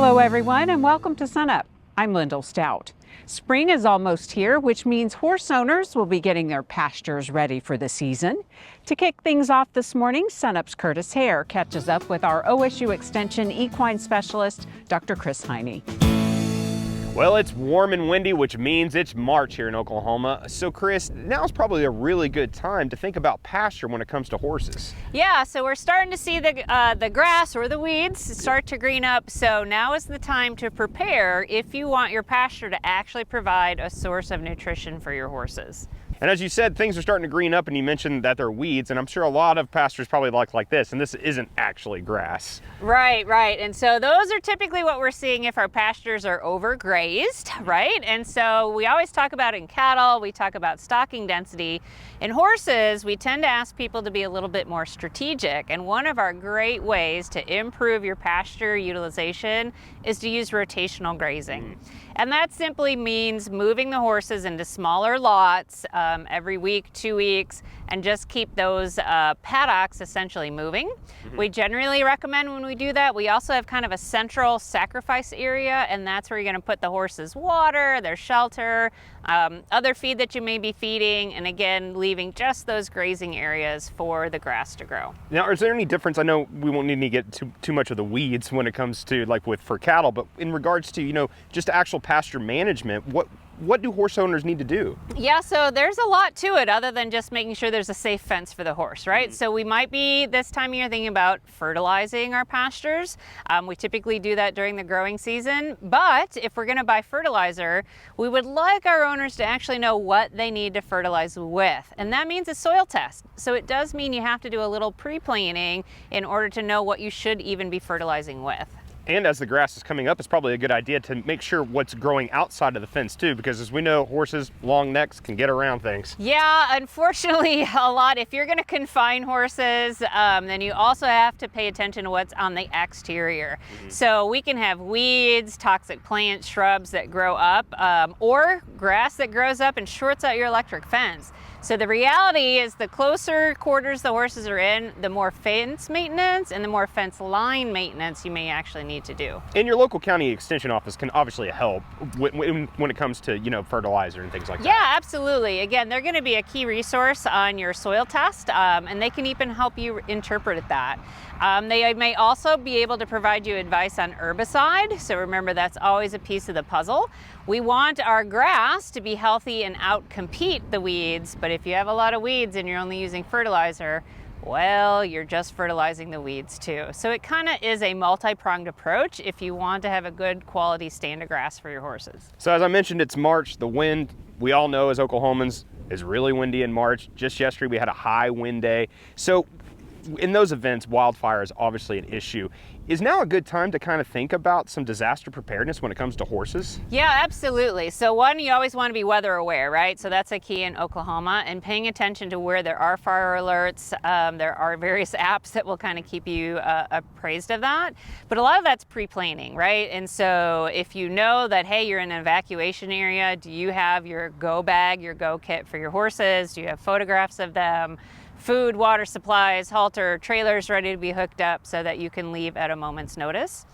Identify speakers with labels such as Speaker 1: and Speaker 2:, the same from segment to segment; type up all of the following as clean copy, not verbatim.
Speaker 1: Hello everyone and welcome to SUNUP. I'm Lyndall Stout. Spring is almost here, which means horse owners will be getting their pastures ready for the season. To kick things off this morning, SUNUP's Curtis Hare catches up with our OSU Extension equine specialist, Dr. Kris Hiney.
Speaker 2: Well, it's warm and windy, which means it's March here in Oklahoma. So Kris, now's probably a really good time to think about pasture when it comes to horses.
Speaker 3: Yeah, so we're starting to see the grass or the weeds start to green up. So now is the time to prepare if you want your pasture to actually provide a source of nutrition for your horses.
Speaker 2: And as you said, things are starting to green up, and you mentioned that they're weeds, and I'm sure a lot of pastures probably like this, and this isn't actually grass.
Speaker 3: Right. And so those are typically what we're seeing if our pastures are overgrazed, right? And so we always talk about in cattle, we talk about stocking density. In horses, we tend to ask people to be a little bit more strategic, and one of our great ways to improve your pasture utilization is to use rotational grazing. And that simply means moving the horses into smaller lots every week, 2 weeks, and just keep those paddocks essentially moving. We generally recommend when we do that, we also have kind of a central sacrifice area, and that's where you're gonna put the horses' water, their shelter, other feed that you may be feeding, and again, leaving just those grazing areas for the grass to grow.
Speaker 2: Now, is there any difference? I know we won't need to get too much of the weeds when it comes to for cattle, but in regards to, just actual pasture management, what do horse owners need to do?
Speaker 3: Yeah, so there's a lot to it other than just making sure there's a safe fence for the horse, right? So we might be this time of year thinking about fertilizing our pastures. We typically do that during the growing season, but if we're gonna buy fertilizer, we would like our owners to actually know what they need to fertilize with. And that means a soil test. So it does mean you have to do a little pre-planning in order to know what you should even be fertilizing with.
Speaker 2: And as the grass is coming up, it's probably a good idea to make sure what's growing outside of the fence too, because as we know, horses, long necks can get around things.
Speaker 3: Yeah, unfortunately, a lot. If you're gonna confine horses, then you also have to pay attention to what's on the exterior. So we can have weeds, toxic plants, shrubs that grow up, or grass that grows up and shorts out your electric fence. So the reality is the closer quarters the horses are in, the more fence maintenance and the more fence line maintenance you may actually need to do.
Speaker 2: And your local county extension office can obviously help when it comes to, fertilizer and things like that.
Speaker 3: Yeah, absolutely. Again, they're gonna be a key resource on your soil test, and they can even help you interpret that. They may also be able to provide you advice on herbicide. So remember, that's always a piece of the puzzle. We want our grass to be healthy and outcompete the weeds, but if you have a lot of weeds and you're only using fertilizer, well, you're just fertilizing the weeds too. So it kind of is a multi-pronged approach if you want to have a good quality stand of grass for your horses.
Speaker 2: So as I mentioned, it's March. The wind, we all know as Oklahomans, is really windy in March. Just yesterday we had a high wind day. So in those events, wildfire is obviously an issue. Is now a good time to kind of think about some disaster preparedness when it comes to horses?
Speaker 3: Yeah, absolutely. So one, you always want to be weather aware, right? So that's a key in Oklahoma, and paying attention to where there are fire alerts. There are various apps that will kind of keep you appraised of that. But a lot of that's pre-planning, right? And so if you know that, hey, you're in an evacuation area, do you have your go bag, your go kit for your horses? Do you have photographs of them? Food, water supplies, halter, trailers ready to be hooked up so that you can leave at a moment's notice.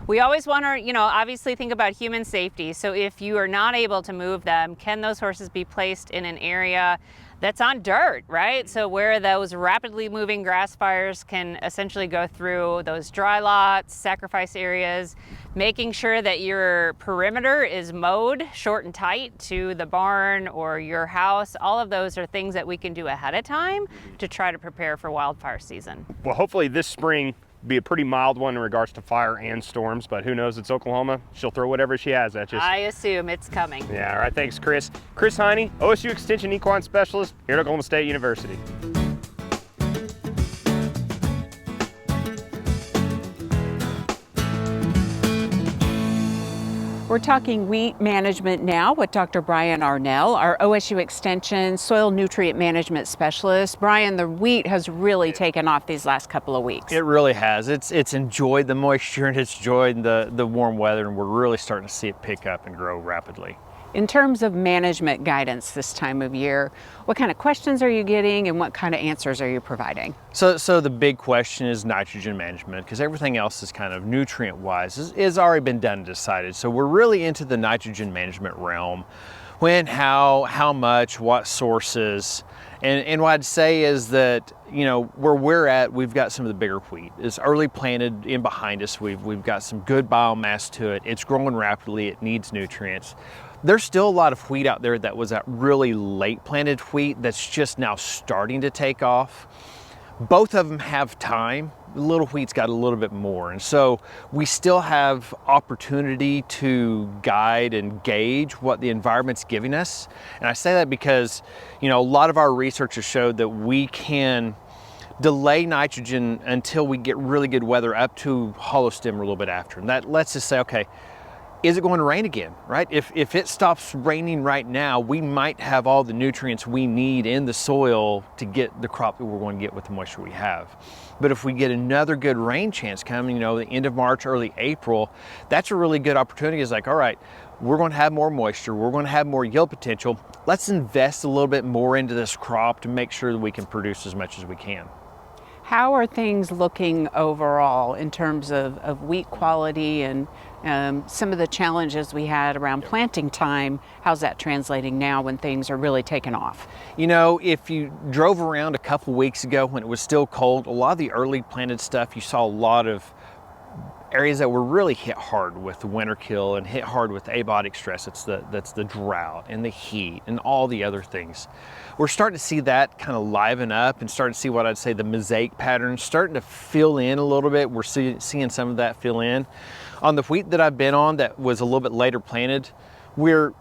Speaker 3: We always want to, obviously think about human safety. So if you are not able to move them, can those horses be placed in an area that's on dirt, right? So where those rapidly moving grass fires can essentially go through those dry lots, sacrifice areas, making sure that your perimeter is mowed short and tight to the barn or your house. All of those are things that we can do ahead of time to try to prepare for wildfire season.
Speaker 2: Well, hopefully this spring be a pretty mild one in regards to fire and storms, but who knows, it's Oklahoma. She'll throw whatever she has at you.
Speaker 3: I assume it's coming.
Speaker 2: Yeah, all right, thanks, Kris. Kris Hiney, OSU Extension equine specialist here at Oklahoma State University.
Speaker 1: We're talking wheat management now with Dr. Brian Arnall, our OSU Extension soil nutrient management specialist. Brian, the wheat has really taken off these last couple of weeks.
Speaker 4: It really has. It's enjoyed the moisture and it's enjoyed the warm weather, and we're really starting to see it pick up and grow rapidly.
Speaker 1: In terms of management guidance this time of year, what kind of questions are you getting and what kind of answers are you providing?
Speaker 4: So the big question is nitrogen management, because everything else is kind of nutrient-wise is already been done and decided. So we're really into the nitrogen management realm. When, how much, what sources. And what I'd say is that, you know, where we're at, we've got some of the bigger wheat. It's early planted in behind us. We've got some good biomass to it. It's growing rapidly. It needs nutrients. There's still a lot of wheat out there that was that really late planted wheat that's just now starting to take off. Both of them have time. The little wheat's got a little bit more. And so we still have opportunity to guide and gauge what the environment's giving us. And I say that because, you know, a lot of our research has showed that we can delay nitrogen until we get really good weather up to hollow stem a little bit after. And that lets us say, okay, is it going to rain again, right? If it stops raining right now, we might have all the nutrients we need in the soil to get the crop that we're going to get with the moisture we have. But if we get another good rain chance coming, you know, the end of March, early April, that's a really good opportunity. It's like, all right, we're going to have more moisture, we're going to have more yield potential. Let's invest a little bit more into this crop to make sure that we can produce as much as we can.
Speaker 1: How are things looking overall in terms of wheat quality and some of the challenges we had around planting time? How's that translating now when things are really taking off?
Speaker 4: You know, if you drove around a couple weeks ago when it was still cold, a lot of the early planted stuff, you saw a lot of areas that were really hit hard with the winter kill and hit hard with abiotic stress. That's the drought and the heat and all the other things. We're starting to see that kind of liven up and starting to see what I'd say the mosaic patterns starting to fill in a little bit. We're seeing some of that fill in. On the wheat that I've been on that was a little bit later planted, we're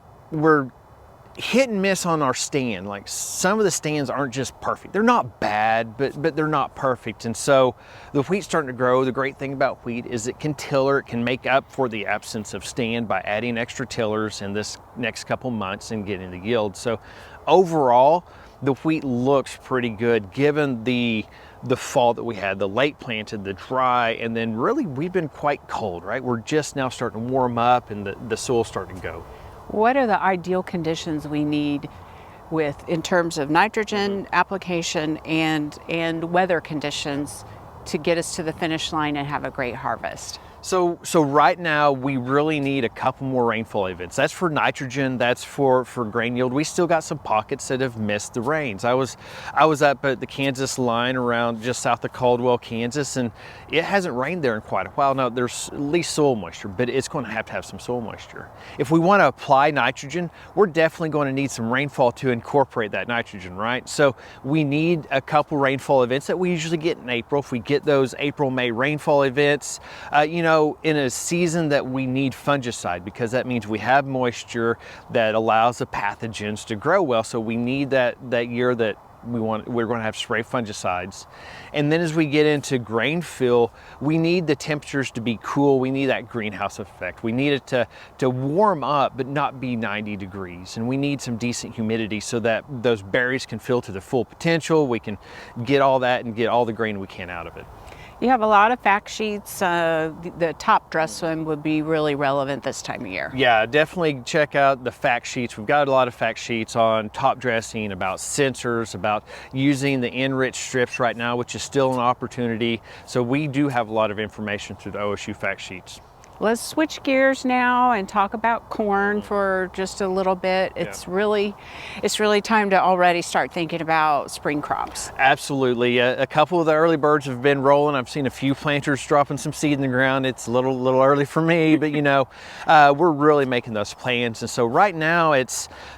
Speaker 4: hit and miss on our stand. Like some of the stands aren't just perfect. They're not bad, but they're not perfect. And so the wheat's starting to grow. The great thing about wheat is it can tiller, it can make up for the absence of stand by adding extra tillers in this next couple months and getting the yield. So overall, the wheat looks pretty good given the fall that we had, the late planted, the dry, and then really we've been quite cold, right? We're just now starting to warm up and the soil's starting to go.
Speaker 1: What are the ideal conditions we need in terms of nitrogen application and weather conditions to get us to the finish line and have a great harvest?
Speaker 4: So right now we really need a couple more rainfall events. That's for nitrogen, that's for grain yield. We still got some pockets that have missed the rains. I was up at the Kansas line around just south of Caldwell, Kansas, and it hasn't rained there in quite a while. Now there's at least soil moisture, but it's going to have some soil moisture. If we want to apply nitrogen, we're definitely going to need some rainfall to incorporate that nitrogen, right? So we need a couple rainfall events that we usually get in April. If we get those April-May rainfall events, you know, in a season that we need fungicide, because that means we have moisture that allows the pathogens to grow well. So we need that year that we're going to have spray fungicides. And then as we get into grain fill, we need the temperatures to be cool. We need that greenhouse effect. We need it to warm up but not be 90 degrees. And we need some decent humidity so that those berries can fill to their full potential. We can get all that and get all the grain we can out of it.
Speaker 1: You have a lot of fact sheets. The top dress one would be really relevant this time of year.
Speaker 4: Yeah, definitely check out the fact sheets. We've got a lot of fact sheets on top dressing, about sensors, about using the enriched strips right now, which is still an opportunity. So we do have a lot of information through the OSU fact sheets.
Speaker 1: Let's switch gears now and talk about corn for just a little bit. It's really time to already start thinking about spring crops.
Speaker 4: Absolutely. A couple of the early birds have been rolling. I've seen a few planters dropping some seed in the ground. It's a little early for me, but you know, we're really making those plans. And so right now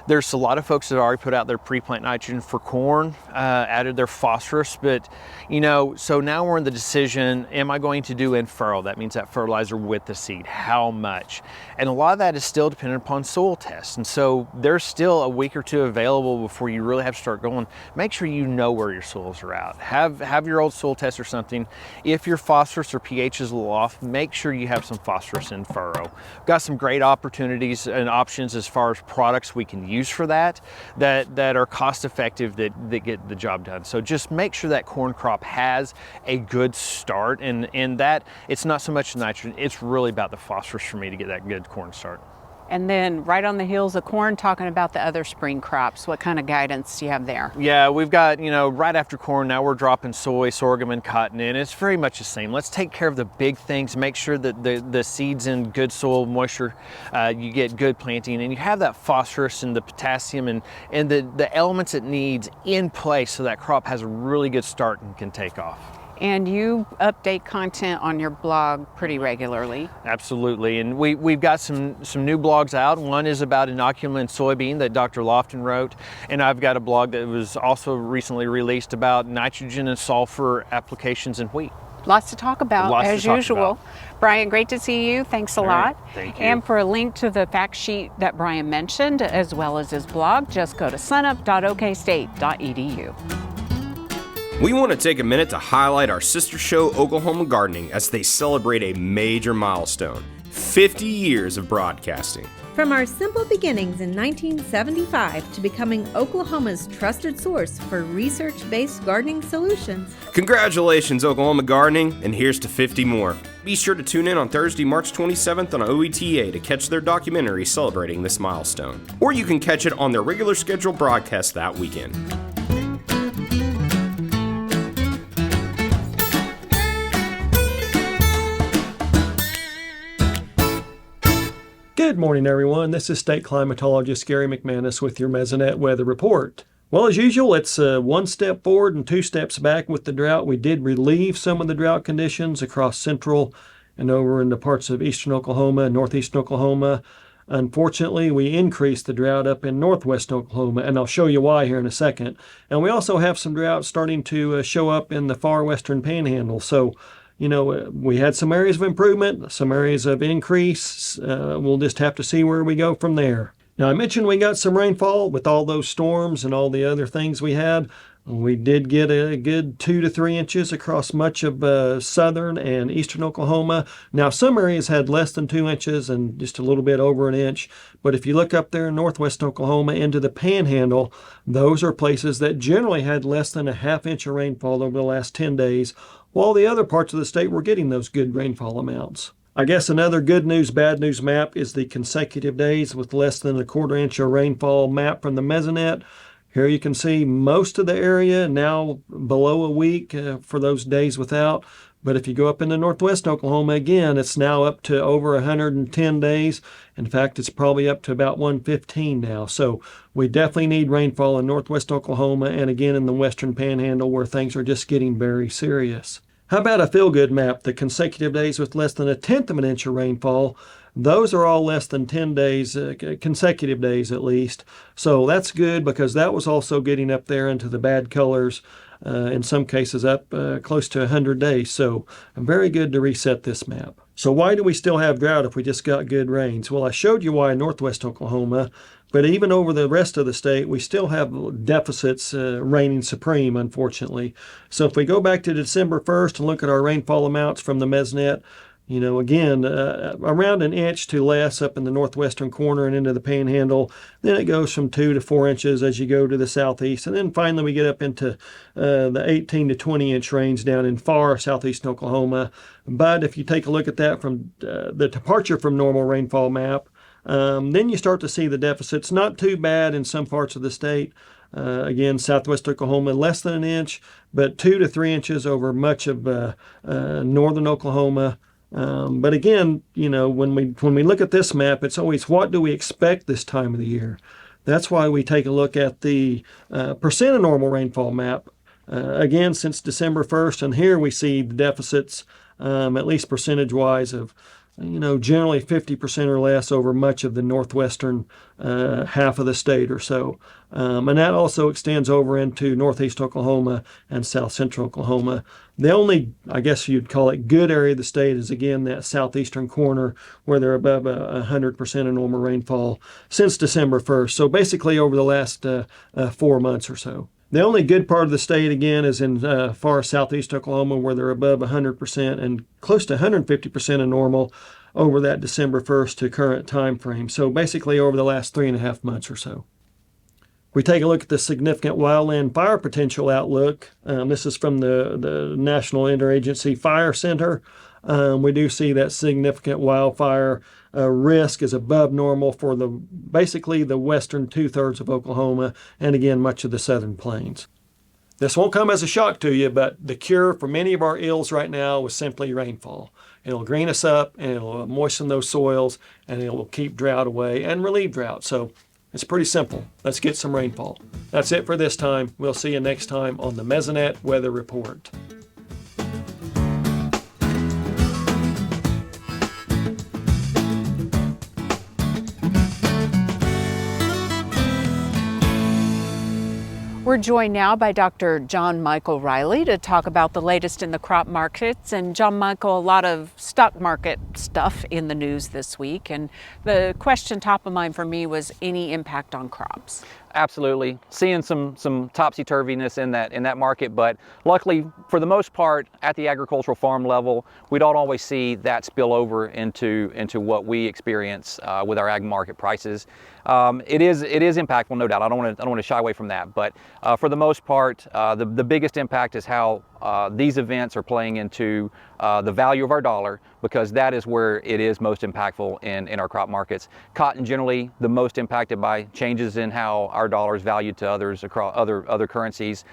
Speaker 4: there's a lot of folks that already put out their pre-plant nitrogen for corn, added their phosphorus, but you know, so now we're in the decision, am I going to do in furrow? That means that fertilizer with the seed. How much? And a lot of that is still dependent upon soil tests. And so there's still a week or two available before you really have to start going. Make sure you know where your soils are at. Have your old soil test or something. If your phosphorus or pH is a little off, make sure you have some phosphorus in furrow. We've got some great opportunities and options as far as products we can use for that are cost effective that get the job done. So just make sure that corn crop has a good start, and that it's not so much the nitrogen, it's really about the phosphorus for me to get that good corn start.
Speaker 1: And then right on the heels of corn, talking about the other spring crops. What kind of guidance do you have there?
Speaker 4: Yeah, we've got, right after corn, now we're dropping soy, sorghum, and cotton in. It's very much the same. Let's take care of the big things, make sure that the seed's in good soil moisture, you get good planting, and you have that phosphorus and the potassium and the elements it needs in place so that crop has a really good start and can take off.
Speaker 1: And you update content on your blog pretty regularly.
Speaker 4: Absolutely, and we've got some new blogs out. One is about inoculum in soybean that Dr. Lofton wrote, and I've got a blog that was also recently released about nitrogen and sulfur applications in wheat.
Speaker 1: Lots to talk about, as usual. Brian, great to see you. Thanks a lot.
Speaker 4: Thank you.
Speaker 1: And for a link to the fact sheet that Brian mentioned, as well as his blog, just go to sunup.okstate.edu.
Speaker 2: We want to take a minute to highlight our sister show, Oklahoma Gardening, as they celebrate a major milestone, 50 years of broadcasting.
Speaker 5: From our simple beginnings in 1975 to becoming Oklahoma's trusted source for research-based gardening solutions.
Speaker 2: Congratulations, Oklahoma Gardening, and here's to 50 more. Be sure to tune in on Thursday, March 27th on OETA to catch their documentary celebrating this milestone. Or you can catch it on their regular scheduled broadcast that weekend.
Speaker 6: Good morning, everyone. This is State Climatologist Gary McManus with your Mesonet Weather Report. Well, as usual, it's one step forward and two steps back with the drought. We did relieve some of the drought conditions across central and over into parts of eastern Oklahoma and northeastern Oklahoma. Unfortunately, we increased the drought up in northwest Oklahoma, and I'll show you why here in a second. And we also have some drought starting to show up in the far western panhandle. So, we had some areas of improvement, some areas of increase. We'll just have to see where we go from there. Now, I mentioned we got some rainfall with all those storms and all the other things we had. We did get a good 2 to 3 inches across much of southern and eastern Oklahoma. Now, some areas had less than 2 inches and just a little bit over an inch. But if you look up there in northwest Oklahoma into the panhandle, those are places that generally had less than a half inch of rainfall over the last 10 days, while the other parts of the state were getting those good rainfall amounts. I guess another good news, bad news map is the consecutive days with less than a quarter inch of rainfall map from the Mesonet. Here you can see most of the area now below a week for those days without. But if you go up into northwest Oklahoma again, it's now up to over 110 days. In fact, it's probably up to about 115 now. So we definitely need rainfall in northwest Oklahoma and again in the western panhandle where things are just getting very serious. How about a feel-good map? The consecutive days with less than a tenth of an inch of rainfall. Those are all less than 10 days, consecutive days at least. So that's good because that was also getting up there into the bad colors, in some cases up close to 100 days. So very good to reset this map. So why do we still have drought if we just got good rains? Well, I showed you why in northwest Oklahoma, but even over the rest of the state, we still have deficits reigning supreme, unfortunately. So if we go back to December 1st and look at our rainfall amounts from the Mesonet, again, around an inch to less up in the northwestern corner and into the panhandle. Then it goes from 2 to 4 inches as you go to the southeast. And then finally we get up into the 18 to 20 inch range down in far southeastern Oklahoma. But if you take a look at that from the departure from normal rainfall map, then you start to see the deficits. Not too bad in some parts of the state. Again, southwest Oklahoma, less than an inch, but 2 to 3 inches over much of northern Oklahoma. But again, when we look at this map, it's always what do we expect this time of the year? That's why we take a look at the percent of normal rainfall map. Again, since December 1st, and here we see the deficits, at least percentage-wise, of generally 50% or less over much of the northwestern half of the state or so. And that also extends over into northeast Oklahoma and south central Oklahoma. The only, I guess you'd call it, good area of the state is, again, that southeastern corner where they're above 100% of normal rainfall since December 1st. So basically over the last 4 months or so. The only good part of the state, again, is in far southeast Oklahoma where they're above 100% and close to 150% of normal over that December 1st to current time frame. So basically over the last 3.5 months or so. We take a look at the significant wildland fire potential outlook. This is from the National Interagency Fire Center. We do see that significant wildfire risk is above normal for basically the western 2/3 of Oklahoma and again much of the southern plains. This won't come as a shock to you, but the cure for many of our ills right now is simply rainfall. It'll green us up and it'll moisten those soils and it will keep drought away and relieve drought. So it's pretty simple. Let's get some rainfall. That's it for this time. We'll see you next time on the Mesonet Weather Report.
Speaker 1: We're joined now by Dr. John Michael Riley to talk about the latest in the crop markets. And John Michael, a lot of stock market stuff in the news this week. And the question top of mind for me was any impact on crops?
Speaker 7: Absolutely. Seeing some topsy-turviness in that market, but luckily for the most part at the agricultural farm level, we don't always see that spill over into what we experience with our ag market prices. It is impactful, no doubt. I don't want to shy away from that, but for the most part, the biggest impact is how these events are playing into the value of our dollar, because that is where it is most impactful in our crop markets. Cotton generally the most impacted by changes in how our dollar is valued to others across other currencies.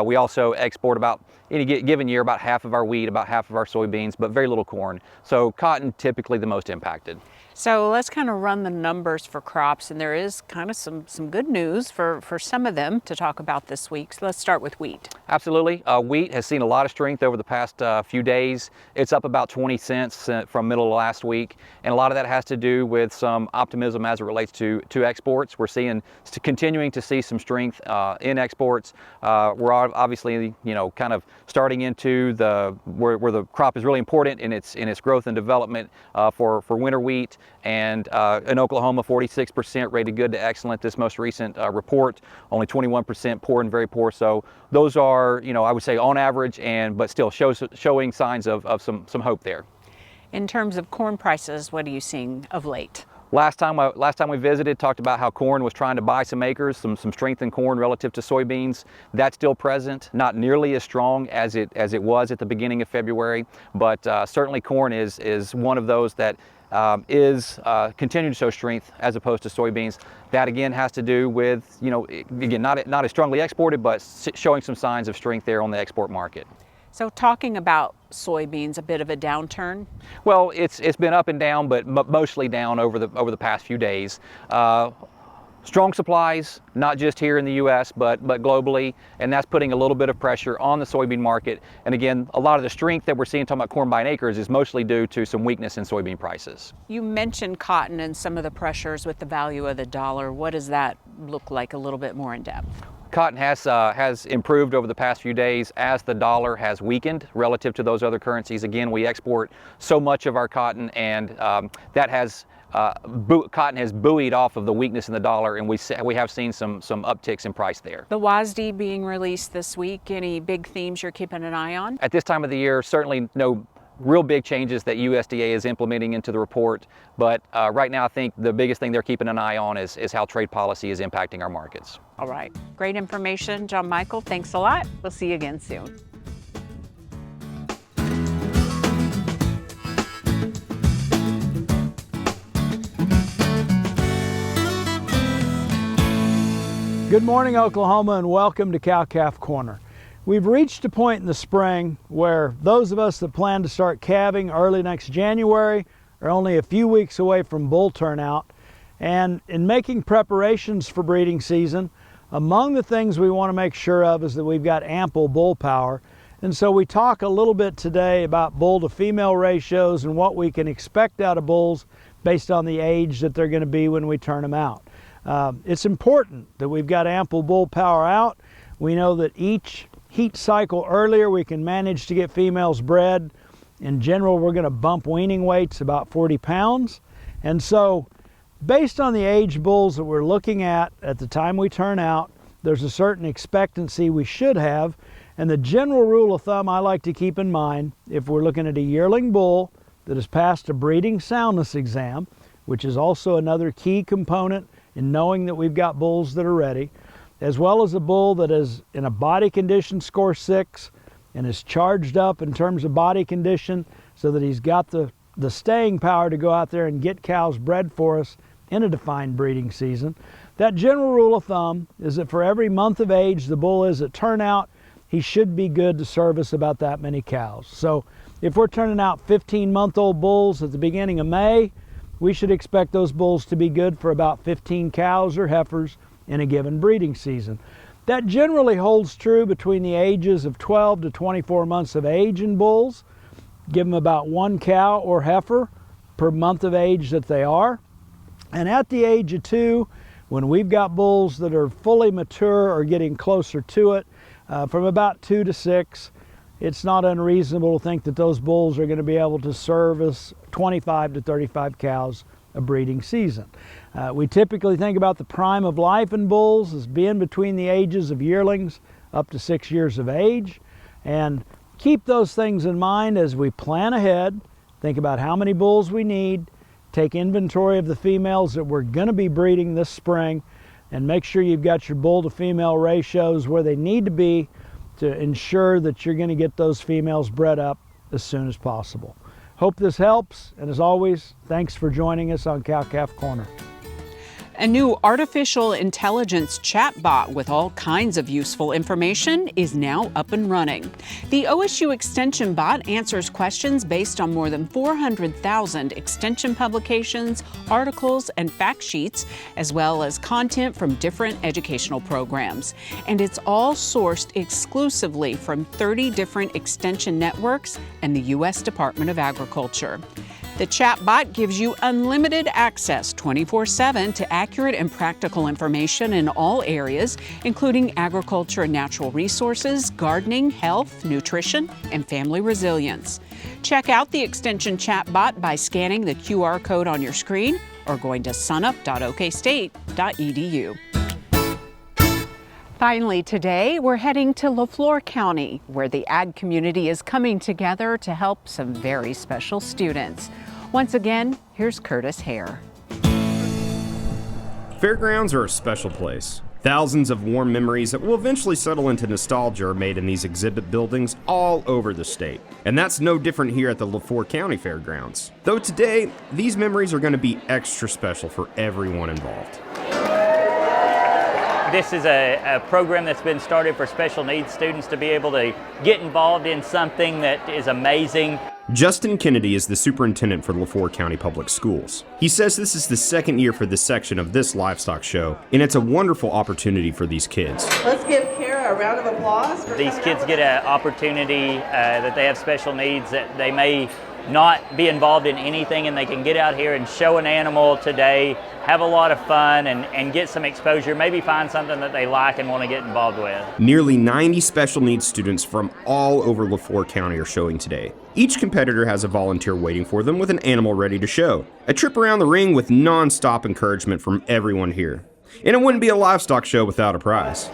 Speaker 7: We also export about any given year about half of our wheat, about half of our soybeans, but very little corn. So cotton typically the most impacted.
Speaker 1: So let's kind of run the numbers for crops, and there is kind of some good news for some of them to talk about this week. So let's start with wheat.
Speaker 7: Absolutely. Wheat has seen a lot of strength over the past few days. It's up about 20 cents from middle of last week, and a lot of that has to do with some optimism as it relates to exports. We're continuing to see some strength in exports. We're obviously, kind of starting into where the crop is really important in its growth and development for winter wheat. And in Oklahoma, 46% rated good to excellent this most recent report, only 21% poor and very poor. So those are, I would say on average, but still showing signs of some hope there.
Speaker 1: In terms of corn prices, what are you seeing of late?
Speaker 7: Last time we visited, talked about how corn was trying to buy some acres, some strength in corn relative to soybeans. That's still present, not nearly as strong as it was at the beginning of February, but certainly corn is one of those that is continuing to show strength as opposed to soybeans. That again has to do with, again, not as strongly exported, but showing some signs of strength there on the export market.
Speaker 1: So talking about soybeans, a bit of a downturn?
Speaker 7: Well, it's been up and down, but mostly down over the past few days. Strong supplies, not just here in the U.S., but globally, and that's putting a little bit of pressure on the soybean market. And again, a lot of the strength that we're seeing talking about corn buying acres is mostly due to some weakness in soybean prices.
Speaker 1: You mentioned cotton and some of the pressures with the value of the dollar. What does that look like a little bit more in depth?
Speaker 7: Cotton has improved over the past few days as the dollar has weakened relative to those other currencies. Again, we export so much of our cotton, and cotton has buoyed off of the weakness in the dollar, and we have seen some upticks in price there.
Speaker 1: The WASDE being released this week, any big themes you're keeping an eye on?
Speaker 7: At this time of the year, certainly no real big changes that USDA is implementing into the report, but right now I think the biggest thing they're keeping an eye on is how trade policy is impacting our markets.
Speaker 1: All right, great information, John Michael. Thanks a lot. We'll see you again soon.
Speaker 8: Good morning, Oklahoma, and welcome to Cow-Calf Corner. We've reached a point in the spring where those of us that plan to start calving early next January are only a few weeks away from bull turnout. And in making preparations for breeding season, among the things we want to make sure of is that we've got ample bull power. And so we talk a little bit today about bull to female ratios and what we can expect out of bulls based on the age that they're going to be when we turn them out. It's important that we've got ample bull power out. We know that each heat cycle earlier we can manage to get females bred. In general, we're going to bump weaning weights about 40 pounds. And so based on the age bulls that we're looking at the time we turn out, there's a certain expectancy we should have. And the general rule of thumb I like to keep in mind, if we're looking at a yearling bull that has passed a breeding soundness exam, which is also another key component in knowing that we've got bulls that are ready, as well as a bull that is in a body condition score 6 and is charged up in terms of body condition so that he's got the the staying power to go out there and get cows bred for us in a defined breeding season. That general rule of thumb is that for every month of age the bull is at turnout, he should be good to service about that many cows. So if we're turning out 15-month-old bulls at the beginning of May, we should expect those bulls to be good for about 15 cows or heifers in a given breeding season. That generally holds true between the ages of 12 to 24 months of age in bulls. Give them about 1 cow or heifer per month of age that they are. And at the age of 2, when we've got bulls that are fully mature or getting closer to it, from about 2 to 6, it's not unreasonable to think that those bulls are going to be able to service 25 to 35 cows a breeding season. We typically think about the prime of life in bulls as being between the ages of yearlings up to 6 years of age. And keep those things in mind as we plan ahead. Think about how many bulls we need, take inventory of the females that we're going to be breeding this spring, and make sure you've got your bull to female ratios where they need to be to ensure that you're going to get those females bred up as soon as possible. Hope this helps, and as always, thanks for joining us on Cow-Calf Corner.
Speaker 1: A new artificial intelligence chatbot with all kinds of useful information is now up and running. The OSU Extension bot answers questions based on more than 400,000 extension publications, articles, and fact sheets, as well as content from different educational programs. And it's all sourced exclusively from 30 different extension networks and the U.S. Department of Agriculture. The chatbot gives you unlimited access 24/7 to accurate and practical information in all areas, including agriculture and natural resources, gardening, health, nutrition, and family resilience. Check out the Extension chatbot by scanning the QR code on your screen or going to sunup.okstate.edu. Finally today, we're heading to LaFleur County, where the ag community is coming together to help some very special students. Once again, here's Curtis Hare.
Speaker 2: Fairgrounds are a special place. Thousands of warm memories that will eventually settle into nostalgia are made in these exhibit buildings all over the state. And that's no different here at the LaFleur County Fairgrounds. Though today, these memories are going to be extra special for everyone involved.
Speaker 9: This is a program that's been started for special needs students to be able to get involved in something that is amazing.
Speaker 2: Justin Kennedy is the superintendent for LaFleur County Public Schools. He says this is the second year for this section of this livestock show, and it's a wonderful opportunity for these kids.
Speaker 10: Let's give Kara a round of applause.
Speaker 9: These kids get an opportunity that they have special needs, that they may not be involved in anything, and they can get out here and show an animal today, have a lot of fun, and get some exposure, maybe find something that they like and want to get involved with. Nearly 90 special needs students from all over LaFleur County are showing today. Each competitor has a volunteer waiting for them with an animal ready to show. A trip around the ring with non-stop encouragement from everyone here. And it wouldn't be a livestock show without a prize.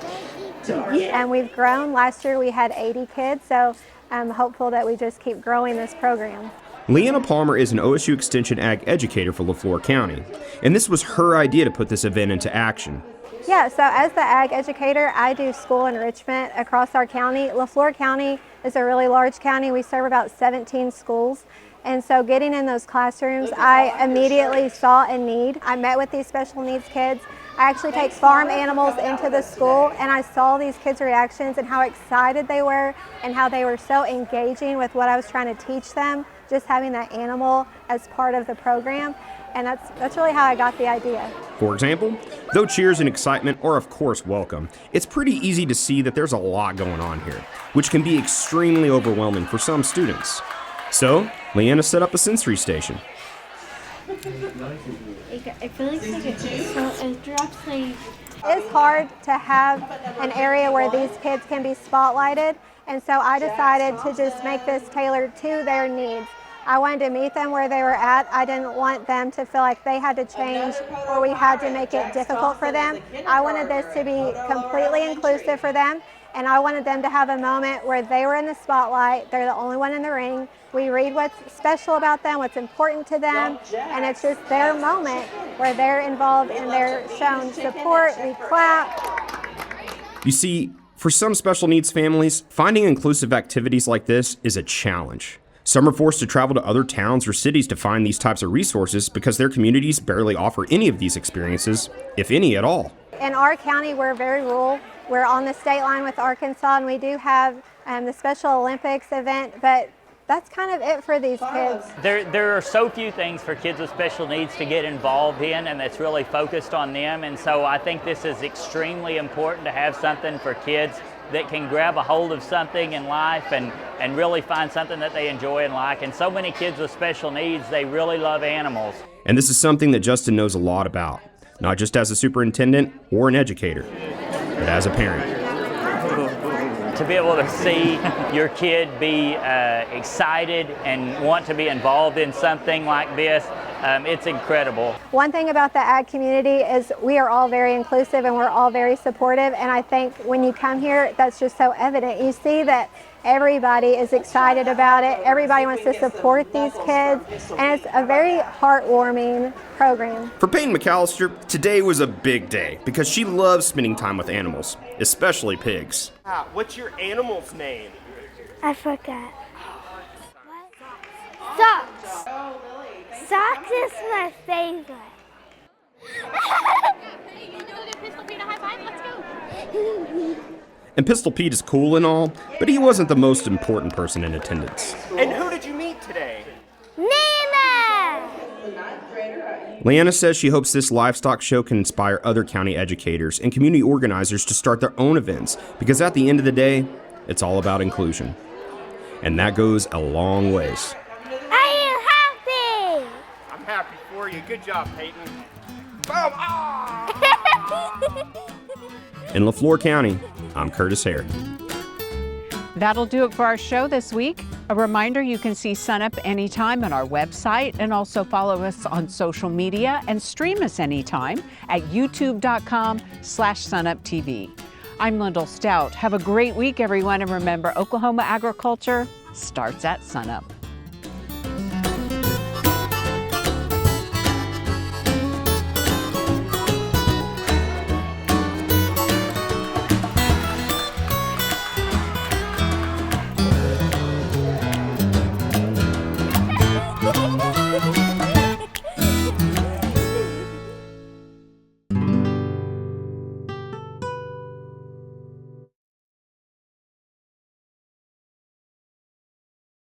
Speaker 11: And we've grown. Last year we had 80 kids, so I'm hopeful that we just keep growing this program.
Speaker 2: Leanna Palmer is an OSU Extension ag educator for LaFleur County, and this was her idea to put this event into action.
Speaker 11: Yeah, so as the ag educator, I do school enrichment across our county. LaFleur County is a really large county. We serve about 17 schools. And so getting in those classrooms, I immediately saw a need. I met with these special needs kids. I actually take farm animals into the school, and I saw these kids' reactions and how excited they were and how they were so engaging with what I was trying to teach them, just having that animal as part of the program. And that's really how I got the idea.
Speaker 2: For example, though cheers and excitement are of course welcome, it's pretty easy to see that there's a lot going on here, which can be extremely overwhelming for some students. So, Leanna set up a sensory station.
Speaker 12: I feel like it drops like...
Speaker 11: It's hard to have an area where these kids can be spotlighted, and so I decided to just make this tailored to their needs. I wanted to meet them where they were at. I didn't want them to feel like they had to change or we had to make it difficult for them. I wanted this to be completely inclusive for them, and I wanted them to have a moment where they were in the spotlight. They're the only one in the ring. We read what's special about them, what's important to them, and it's just their moment where they're involved and they're shown support, we clap.
Speaker 2: You see, for some special needs families, finding inclusive activities like this is a challenge.
Speaker 13: Some are forced to travel to other towns or cities to find these types of resources because their communities barely offer any of these experiences, if any at all.
Speaker 11: In our county, we're very rural. We're on the state line with Arkansas, and we do have the Special Olympics event, but that's kind of it for these kids.
Speaker 9: There are so few things for kids with special needs to get involved in, and that's really focused on them. And so I think this is extremely important to have something for kids that can grab a hold of something in life and really find something that they enjoy and like. And so many kids with special needs, they really love animals.
Speaker 13: And this is something that Justin knows a lot about, not just as a superintendent or an educator, but as a parent.
Speaker 9: To be able to see your kid be excited and want to be involved in something like this, it's incredible.
Speaker 11: One thing about the ag community is we are all very inclusive and we're all very supportive, and I think when you come here, that's just so evident. You see that everybody is excited about it, everybody wants to support these kids, and it's a very heartwarming program.
Speaker 13: For Peyton McAllister, today was a big day because she loves spending time with animals, especially pigs.
Speaker 2: What's your animal's name?
Speaker 12: I forgot. Socks. Socks is my favorite.
Speaker 13: And Pistol Pete is cool and all, but he wasn't the most important person in attendance.
Speaker 2: And who did you meet today?
Speaker 12: Nina!
Speaker 13: Leanna says she hopes this livestock show can inspire other county educators and community organizers to start their own events, because at the end of the day, it's all about inclusion. And that goes a long ways.
Speaker 12: Are you happy?
Speaker 2: I'm happy for you. Good job, Peyton. Boom! Ah!
Speaker 13: In LaFleur County, I'm Curtis Hare.
Speaker 1: That'll do it for our show this week. A reminder, you can see SUNUP anytime on our website, and also follow us on social media and stream us anytime at youtube.com/SUNUPTV. I'm Lyndall Stout. Have a great week, everyone, and remember, Oklahoma agriculture starts at SUNUP.
Speaker 12: Ha ha ha!